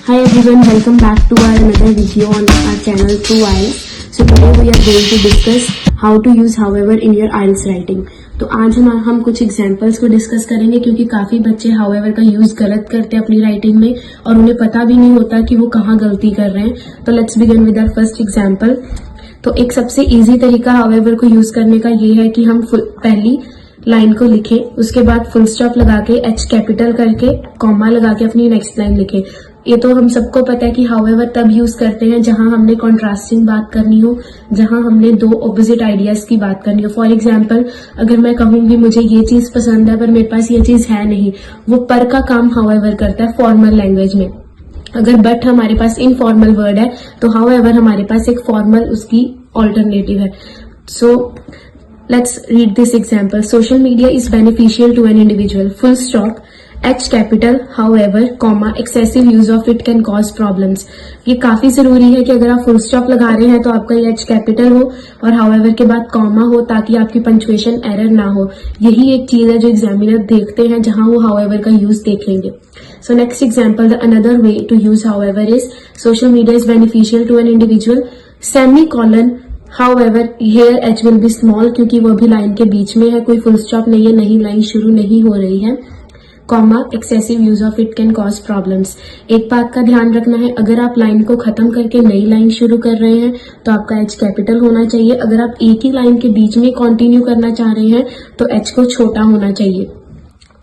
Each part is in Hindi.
Hi everyone, welcome back to our another video on our channel True IELTS. So today we are going to discuss how to use however in your IELTS writing. तो आज हम कुछ एग्जांपल्स को डिस्कस करेंगे क्योंकि काफी बच्चे however का यूज गलत करते हैं अपनी राइटिंग में और उन्हें पता भी नहीं होता कि वो कहाँ गलती कर रहे हैं. तो let's begin with our first example. तो एक सबसे इजी तरीका however को यूज करने का ये है कि हम पहली लाइन को लिखें, उसके बाद फुल स्टॉप लगा के एच कैपिटल करके कॉमा लगा के अपनी नेक्स्ट लाइन लिखें. ये तो हम सबको पता है कि हाउएवर तब यूज करते हैं जहां हमने कॉन्ट्रास्टिंग बात करनी हो, जहां हमने दो ऑपोजिट आइडियाज की बात करनी हो. फॉर एग्जाम्पल, अगर मैं कहूंगी मुझे ये चीज पसंद है पर मेरे पास ये चीज है नहीं, वो पर का काम हाउएवर करता है फॉर्मल लैंग्वेज में. अगर बट हमारे पास इनफॉर्मल वर्ड है तो हाउएवर हमारे पास एक फॉर्मल उसकी ऑल्टरनेटिव है. सो let's read this example. Social media is beneficial to an individual. Full stop. H capital. However, comma, excessive use of it can cause problems. ये काफी जरूरी है कि अगर आप फुल स्टॉप लगा रहे हैं तो आपका ये H कैपिटल हो और however के बाद कॉमा हो ताकि आपकी पंक्चुएशन एरर ना हो. यही एक चीज है जो एग्जामिनर देखते हैं जहां वो however का यूज देखेंगे. So next example, the another way to use however is social media is beneficial to an individual. Semicolon. However, here H will be small क्योंकि वो भी लाइन के बीच में है, कोई फुल स्टॉप नहीं है, नहीं लाइन शुरू नहीं हो रही है. Comma, excessive use of it can cause problems. एक बात का ध्यान रखना है, अगर आप लाइन को खत्म करके नई लाइन शुरू कर रहे हैं तो आपका H कैपिटल होना चाहिए. अगर आप एक ही लाइन के बीच में कंटिन्यू करना चाह रहे हैं तो H को छोटा होना चाहिए.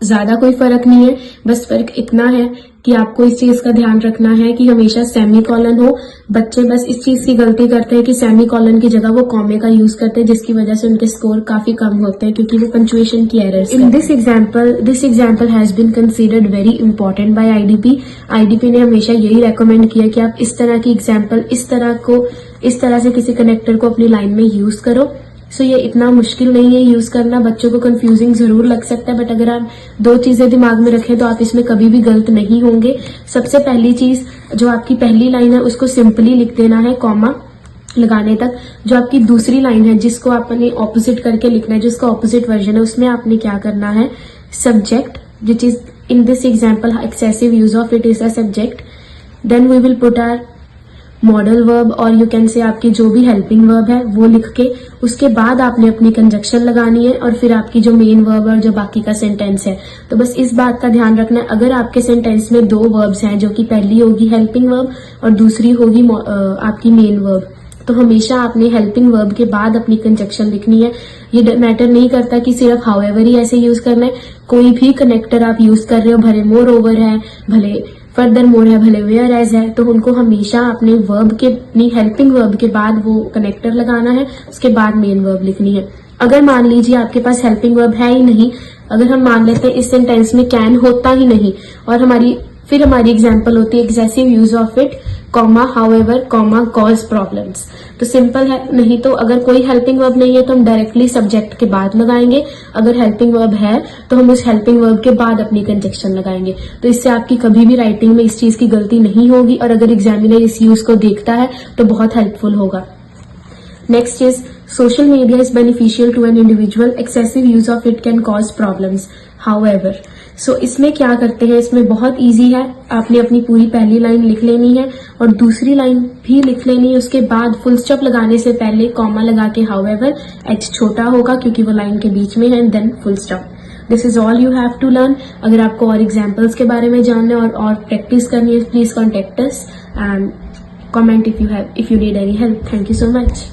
ज्यादा कोई फर्क नहीं है, बस फर्क इतना है कि आपको इस चीज का ध्यान रखना है कि हमेशा सेमी कॉलन हो. बच्चे बस इस चीज की गलती करते हैं कि सेमी कॉलन की जगह वो कॉमे का यूज करते हैं जिसकी वजह से उनके स्कोर काफी कम होते हैं क्योंकि वो पंक्चुएशन की errors. In this example has been considered very important by IDP ने हमेशा यही रेकमेंड किया कि आप इस तरह की एग्जाम्पल इस तरह से किसी कनेक्टर को अपनी लाइन में यूज करो. सो ये इतना मुश्किल नहीं है यूज करना. बच्चों को कंफ्यूजिंग जरूर लग सकता है बट अगर आप दो चीजें दिमाग में रखें तो आप इसमें कभी भी गलत नहीं होंगे. सबसे पहली चीज, जो आपकी पहली लाइन है उसको सिंपली लिख देना है कॉमा लगाने तक. जो आपकी दूसरी लाइन है जिसको आपने ऑपोजिट करके लिखना है, जिसका ऑपोजिट वर्जन है, उसमें आपने क्या करना है, subject, which is in this example excessive use of it is a subject. Then we will put our modal verb और यू कैन से आपकी जो भी हेल्पिंग वर्ब है वो लिख के उसके बाद आपने अपनी कंजक्शन लगानी है और फिर आपकी जो मेन वर्ब और जो बाकी का सेंटेंस है. तो बस इस बात का ध्यान रखना है, अगर आपके सेंटेंस में दो वर्ब्स हैं जो कि पहली होगी हेल्पिंग वर्ब और दूसरी होगी आपकी मेन वर्ब, तो हमेशा आपने हेल्पिंग वर्ब के बाद अपनी कंजक्शन लिखनी है. ये मैटर नहीं करता कि सिर्फ हाउएवर ही ऐसे यूज करना है. कोई भी कनेक्टर आप यूज कर रहे हो, भले मोर ओवर है, भले फर्दर मोर है, भले वेयर एज है, तो उनको हमेशा अपने वर्ब के, अपनी हेल्पिंग वर्ब के बाद वो कनेक्टर लगाना है, उसके बाद मेन वर्ब लिखनी है. अगर मान लीजिए आपके पास हेल्पिंग वर्ब है ही नहीं, अगर हम मान लेते हैं इस सेंटेंस में कैन होता ही नहीं और हमारी एग्जाम्पल होती है excessive use of it comma however comma cause problems. तो सिंपल है. नहीं तो अगर कोई हेल्पिंग वर्ब नहीं है तो हम डायरेक्टली सब्जेक्ट के बाद लगाएंगे. अगर हेल्पिंग वर्ब है तो हम उस हेल्पिंग वर्ब के बाद अपनी कंजक्शन लगाएंगे. तो इससे आपकी कभी भी राइटिंग में इस चीज की गलती नहीं होगी और अगर एग्जामिनर इस यूज को देखता है तो बहुत हेल्पफुल होगा. Next is social media is beneficial to an individual. Excessive use of it can cause problems. However, so इसमें क्या करते हैं, इसमें बहुत इजी है. आपने अपनी पूरी पहली लाइन लिख लेनी है और दूसरी लाइन भी लिख लेनी है. उसके बाद फुल स्टॉप लगाने से पहले कॉमा लगा के हाउएवर, एच छोटा होगा क्योंकि वो लाइन के बीच में है, and then full stop. This is all you have to learn. अगर आपको और एग्जाम्पल्स के बारे में जानना है और प्रैक्टिस करनी है, please contact us and comment if you need any help. Thank you so much.